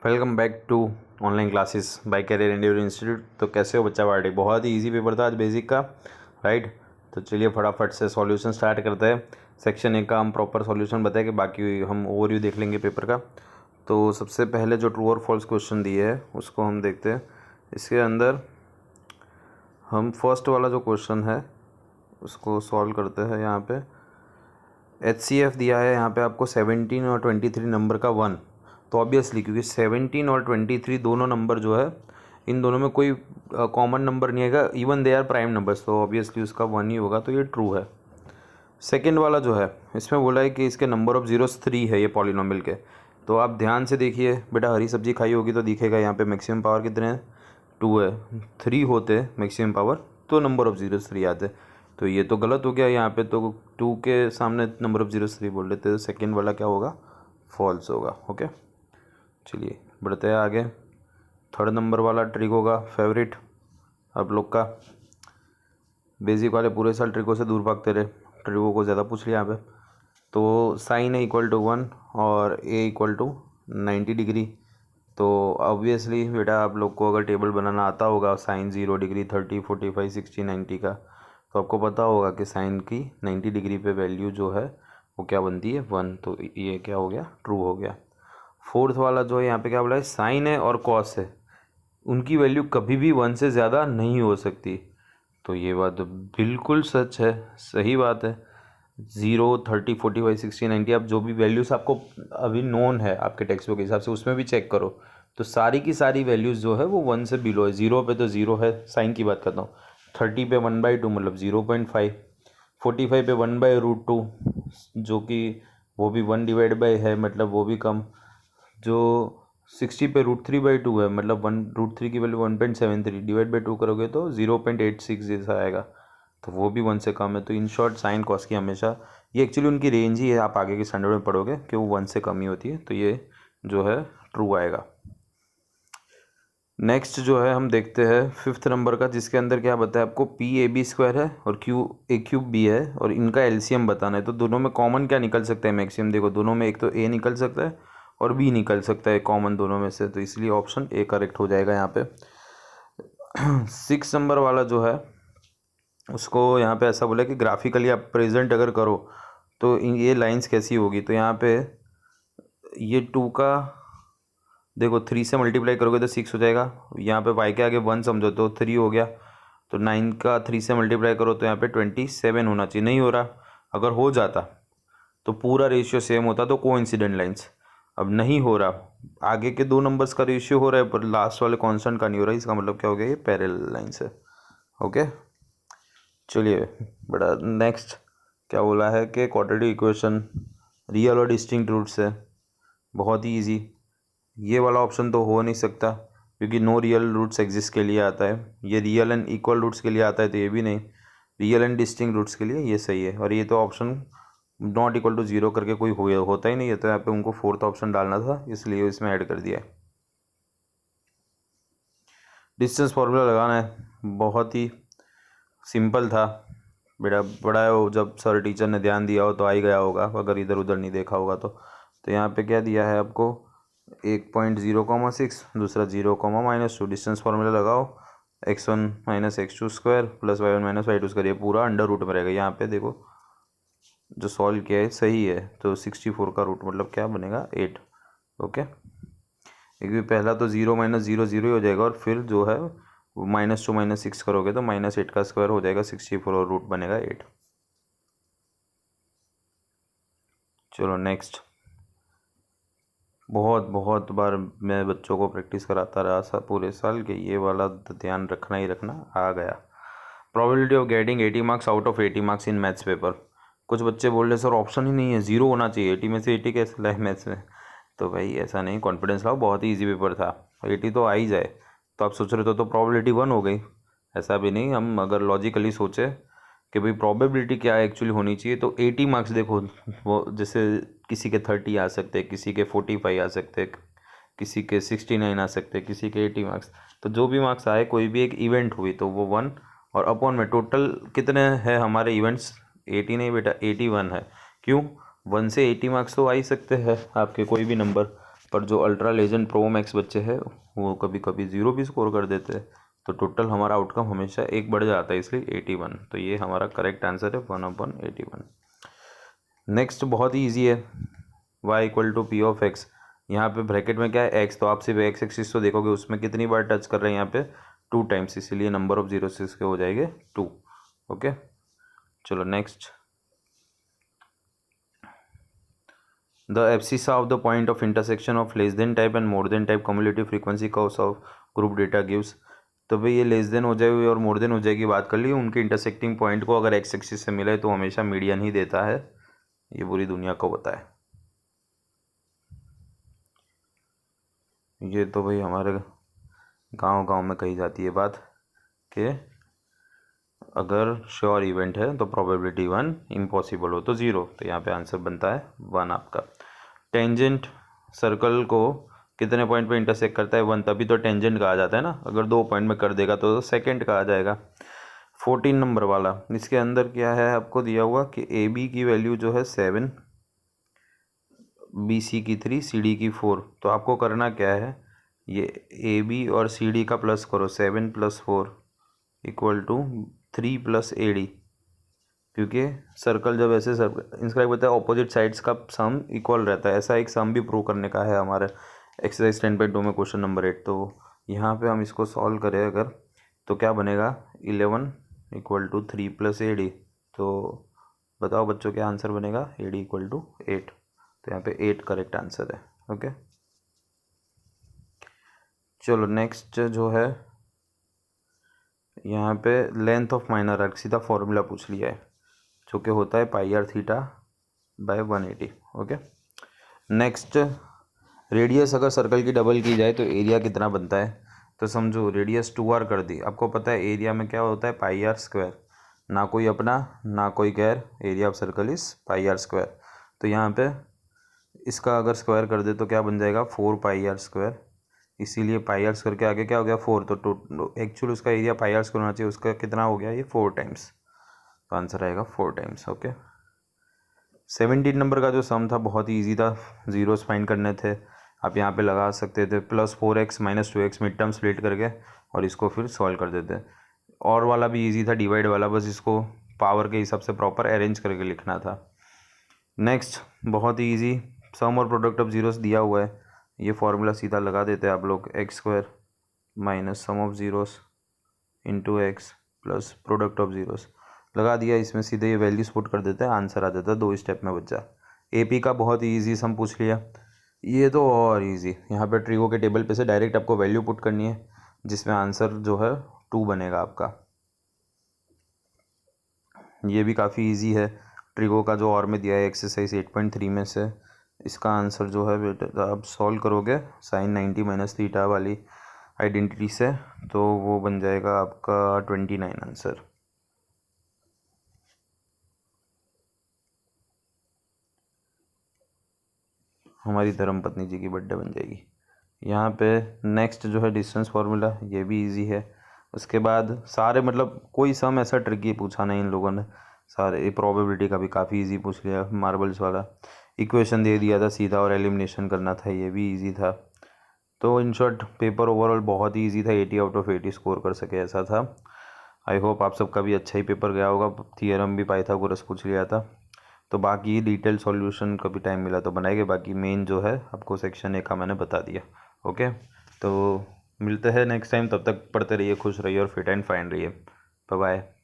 Welcome back to online classes by career India institute. तो कैसे हो बच्चा पार्टी? बहुत ही इजी पेपर था आज बेसिक का, राइट। तो चलिए फटाफट से सॉल्यूशन स्टार्ट करते हैं। सेक्शन ए का हम प्रॉपर सॉल्यूशन बताएंगे, बाकी हम ओवरव्यू देख लेंगे पेपर का। तो सबसे पहले जो ट्रू और फॉल्स क्वेश्चन दिए है उसको हम देखते हैं। इसके अंदर हम फर्स्ट वाला जो क्वेश्चन है उसको सॉल्व करते हैं। यहाँ पे HCF दिया है, यहाँ पे आपको 17 और 23 नंबर का 1। तो ऑब्वियसली क्योंकि 17 और 23 दोनों नंबर जो है, इन दोनों में कोई कॉमन नंबर नहीं आएगा, even they are prime numbers, तो ऑब्वियसली उसका 1 ही होगा, तो ये ट्रू है। सेकेंड वाला जो है इसमें बोला है कि इसके नंबर ऑफ जीरोस 3 है ये पॉलिनोमियल के। तो आप ध्यान से देखिए बेटा, हरी सब्जी खाई होगी तो दिखेगा यहाँ पे मैक्सिमम पावर कितने हैं, 2 है। 3 होते मैक्सिमम पावर तो नंबर ऑफ जीरोस 3 आते। तो ये तो गलत हो गया, यहाँ पे तो 2 के सामने नंबर ऑफ जीरोस 3 बोल लेते, तो सेकेंड वाला क्या होगा, फॉल्स होगा। ओके, चलिए बढ़ते हैं आगे। थर्ड नंबर वाला ट्रिक होगा फेवरेट आप लोग का। बेसिक वाले पूरे साल ट्रिकों से दूर भागते रहे, ट्रिकों को ज़्यादा पूछ लिया यहाँ पे। तो साइन ए इक्वल टू 1 और ए इक्वल टू 90 डिग्री। तो ऑब्वियसली बेटा आप लोग को अगर टेबल बनाना आता होगा साइन 0 डिग्री, 30, 45, 60, 90 का, तो आपको पता होगा कि साइन की 90 डिग्री पे वैल्यू जो है वो क्या बनती है, 1। तो ये क्या हो गया, ट्रू हो गया। फोर्थ वाला जो है यहाँ पे क्या बोला है, साइन है और कॉस है, उनकी वैल्यू कभी भी 1 से ज़्यादा नहीं हो सकती। तो ये बात बिल्कुल सच है, सही बात है। 0, 30, 45, 60, 90, आप जो भी वैल्यूज़ आपको अभी नोन है आपके टेक्स्ट बुक के हिसाब से उसमें भी चेक करो, तो सारी की सारी वैल्यूज़ जो है वो 1 से बिलो है। 0 पे तो 0 है, साइन की बात करता हूँ। 30 पे 1/2 मतलब 0.5। 45 पे 1/√2 जो कि वो भी 1/2 है, मतलब वो भी कम। जो 60 पे √3/2 है, मतलब 1√3 की वैल्यू 1.73, डिवाइड बाई 2 करोगे तो 0.86 जैसा आएगा, तो वो भी 1 से कम है। तो इन शॉर्ट साइन कॉस की हमेशा ये एक्चुअली उनकी रेंज ही है, आप आगे के स्टैंडर्ड में पढ़ोगे कि वो 1 से कम ही होती है, तो ये जो है ट्रू आएगा। नेक्स्ट जो है हम देखते हैं फिफ्थ नंबर का, जिसके अंदर क्या बताया आपको, PAB² है और QA3B है और इनका LCM बताना है। तो दोनों में कॉमन क्या निकल सकता है मैक्सिमम, देखो दोनों में एक तो A निकल सकता है और B निकल सकता है कॉमन दोनों में से, तो इसलिए ऑप्शन A करेक्ट हो जाएगा यहाँ पे। 6 नंबर वाला जो है उसको यहाँ पे ऐसा बोला कि ग्राफिकली आप प्रेजेंट अगर करो तो ये लाइंस कैसी होगी। तो यहाँ पे ये 2 का देखो 3 से मल्टीप्लाई करोगे तो 6 हो जाएगा, यहाँ पे y के आगे 1 समझो तो 3 हो गया। तो 9 का 3 से मल्टीप्लाई करो तो यहाँ पे 27 होना चाहिए, नहीं हो रहा। अगर हो जाता तो पूरा रेशियो सेम होता, तो कोइंसिडेंट लाइंस। अब नहीं हो रहा, आगे के 2 नंबर्स का रेशियो हो रहा है पर लास्ट वाले कांस्टेंट का नहीं हो रहा, इसका मतलब क्या हो गया, ये पैरेलल लाइंस है। ओके, चलिए बड़ा नेक्स्ट क्या बोला है कि क्वाड्रेटिक इक्वेशन रियल और डिस्टिंक्ट रूट्स है, बहुत ही ईजी। ये वाला ऑप्शन तो हो नहीं सकता क्योंकि नो रियल रूट्स एग्जिस्ट के लिए आता है, ये रियल एंड इक्वल रूट्स के लिए आता है, तो ये भी नहीं। रियल एंड डिस्टिंक्ट रूट्स के लिए ये सही है, और ये तो ऑप्शन नॉट इक्वल टू 0 करके कोई होता ही नहीं है, तो यहाँ पे उनको फोर्थ ऑप्शन डालना था, इसलिए इसमें ऐड कर दिया है। डिस्टेंस फार्मूला लगाना है, बहुत ही सिंपल था बेटा, बड़ा है वो, जब सर टीचर ने ध्यान दिया हो तो आ ही गया होगा, अगर इधर उधर नहीं देखा होगा तो। यहाँ पे क्या दिया है आपको, 1.0,6, दूसरा 0,-2, डिस्टेंस फार्मूला लगाओ, x1 - x2² plus y1 - y2², ये पूरा अंडर रूट में रहेगा। यहाँ पे देखो जो सॉल्व किया है सही है, तो 64 का रूट मतलब क्या बनेगा, 8। ओके, क्योंकि पहला तो 0 - 0 0 ही हो जाएगा, और फिर जो है -2 - 6 करोगे तो -8 का स्क्वायर हो जाएगा 64 और रूट बनेगा 8। चलो नेक्स्ट। बहुत बार मैं बच्चों को प्रैक्टिस कराता रहा पूरे साल कि ये वाला ध्यान रखना ही रखना, आ गया। Probability of getting 80 marks out of 80 marks in maths paper. कुछ बच्चे बोल रहे सर ऑप्शन ही नहीं है, 0 होना चाहिए, 80 में से 80 कैसे लाए मैथ्स में। तो भाई ऐसा नहीं, कॉन्फिडेंस लाओ, बहुत ही ईजी पेपर था, 80 तो आ ही जाए। तो आप सोच रहे तो प्रोबेबिलिटी 1 हो गई, ऐसा भी नहीं। हम अगर लॉजिकली सोचे कि भाई प्रोबेबिलिटी क्या एक्चुअली होनी चाहिए, तो 80 मार्क्स देखो, वो जैसे किसी के 30 आ सकते हैं, किसी के 45 आ सकते हैं, किसी के 69 आ सकते हैं, किसी के 80 मार्क्स। तो जो भी मार्क्स आए, कोई भी एक इवेंट हुई तो वो 1, और अपॉन में टोटल कितने हैं हमारे इवेंट्स, 80 नहीं बेटा, 81 है। क्यों, 1 से 80 मार्क्स तो आ ही सकते हैं आपके कोई भी नंबर, पर जो अल्ट्रा लेजेंड प्रो मैक्स बच्चे हैं वो कभी कभी 0 भी स्कोर कर देते हैं, तो टोटल हमारा आउटकम हमेशा 1 बढ़ जाता है, इसलिए 81। तो ये हमारा करेक्ट आंसर है 1/81। नेक्स्ट बहुत ही ईजी है, y equal to P of X. यहाँ पे ब्रैकेट में क्या है x, तो आप सिर्फ x एक्सिस तो देखोगे उसमें कितनी बार टच कर रहे हैं यहाँ पे 2 टाइम्स, इसीलिए नंबर ऑफ जीरोस इसके हो जाएंगे 2। ओके चलो next, the abscissa of the point of intersection of less than type and more than type cumulative frequency curves of group data gives. तो भाई ये लेस देन हो जाएगी और मोर देन हो जाएगी, बात कर ली उनके इंटरसेक्टिंग पॉइंट को अगर एक्स एक्सिस से मिले तो हमेशा मीडियन ही देता है, ये पूरी दुनिया को पता है। ये तो भाई हमारे गांव गांव में कही जाती है बात कि अगर श्योर इवेंट है तो प्रोबेबिलिटी 1, इम्पॉसिबल हो तो 0, तो यहाँ पे आंसर बनता है 1 आपका। टेंजेंट सर्कल को कितने पॉइंट पे इंटरसेक्ट करता है 1, तभी तो टेंजेंट कहा जाता है ना, अगर 2 पॉइंट में कर देगा तो सेकंड कहा जाएगा। 14 नंबर वाला, इसके अंदर क्या है आपको दिया हुआ कि ए बी की वैल्यू जो है 7, बी सी की 3, सी डी की 4। तो आपको करना क्या है, ये ए बी और सी डी का प्लस करो, 7 + 4 इक्वल टू 3 + ए डी, क्योंकि सर्कल जब ऐसे इंस्क्राइब होता है ऑपोजिट साइड्स का सम इक्वल रहता है, ऐसा एक सम भी प्रूव करने का है हमारे एक्सरसाइज 10.2 में क्वेश्चन नंबर 8। तो यहाँ पे हम इसको सॉल्व करें अगर, तो क्या बनेगा 11 इक्वल टू 3 + ए डी। तो बताओ बच्चों क्या आंसर बनेगा, ए डी इक्वल टू 8। तो यहाँ पे 8 करेक्ट आंसर है। ओके चलो नेक्स्ट जो है, यहाँ पे लेंथ ऑफ माइनर आर्क सीधा फॉर्मूला पूछ लिया है, जो कि होता है πr/180। ओके नेक्स्ट, रेडियस अगर सर्कल की डबल की जाए तो एरिया कितना बनता है। तो समझो रेडियस 2r कर दी, आपको पता है एरिया में क्या होता है πr², ना कोई अपना ना कोई गैर, area of circle is πr²। तो यहाँ पे इसका अगर स्क्वायर कर दे तो क्या बन जाएगा 4πr², इसीलिए πr² के आगे क्या हो गया 4, तो एक्चुअल उसका एरिया πr² होना चाहिए, उसका कितना हो गया ये 4 टाइम्स, तो आंसर आएगा 4 टाइम्स। ओके 17 नंबर का जो सम था बहुत ही ईजी था, जीरोस फाइंड करने थे, आप यहाँ पे लगा सकते थे +4x - 2x mid term split करके और इसको फिर सॉल्व कर देते। और वाला भी इजी था डिवाइड वाला, बस इसको पावर के हिसाब से प्रॉपर अरेंज करके लिखना था। नेक्स्ट बहुत ही ईजी, सम और प्रोडक्ट ऑफ जीरोस दिया हुआ है, ये फॉर्मूला सीधा लगा देते हैं आप लोग, x² - sum of zeros into x plus product of zeros लगा दिया, इसमें सीधे ये वैल्यूज पुट कर देते हैं, आंसर आ जाता है, 2 स्टेप में बच्चा। एपी का बहुत ही ईजी सम पूछ लिया, ये तो और इजी, यहाँ पे ट्रिगो के टेबल पे से डायरेक्ट आपको वैल्यू पुट करनी है, जिसमें आंसर जो है 2 बनेगा आपका। ये भी काफ़ी इजी है, ट्रिगो का जो और में दिया है एक्सरसाइज 8.3 में से, इसका आंसर जो है बेटा आप सॉल्व करोगे sin 90 - थीटा वाली आइडेंटिटी से, तो वो बन जाएगा आपका 29 आंसर। हमारी धर्मपत्नी जी की बर्थडे बन जाएगी। यहाँ पे नेक्स्ट जो है डिस्टेंस फार्मूला, ये भी इजी है। उसके बाद सारे मतलब कोई सम ऐसा ट्रिकी पूछा नहीं इन लोगों ने, सारे प्रोबेबिलिटी का भी काफ़ी इजी पूछ लिया, मार्बल्स वाला इक्वेशन दे दिया था सीधा और एलिमिनेशन करना था, ये भी इजी था। तो इन शॉर्ट पेपर ओवरऑल बहुत ही ईजी था, 80 आउट ऑफ 80 स्कोर कर सके ऐसा था। आई होप आप सबका भी अच्छा ही पेपर गया होगा, थियरम भी पाइथागोरस पूछ लिया था। तो बाकी डिटेल सॉल्यूशन कभी टाइम मिला तो बनाएंगे, बाकी मेन जो है आपको सेक्शन 1 का मैंने बता दिया। ओके तो मिलते हैं नेक्स्ट टाइम, तब तक पढ़ते रहिए, खुश रहिए और फिट एंड फाइन रहिए। Bye bye.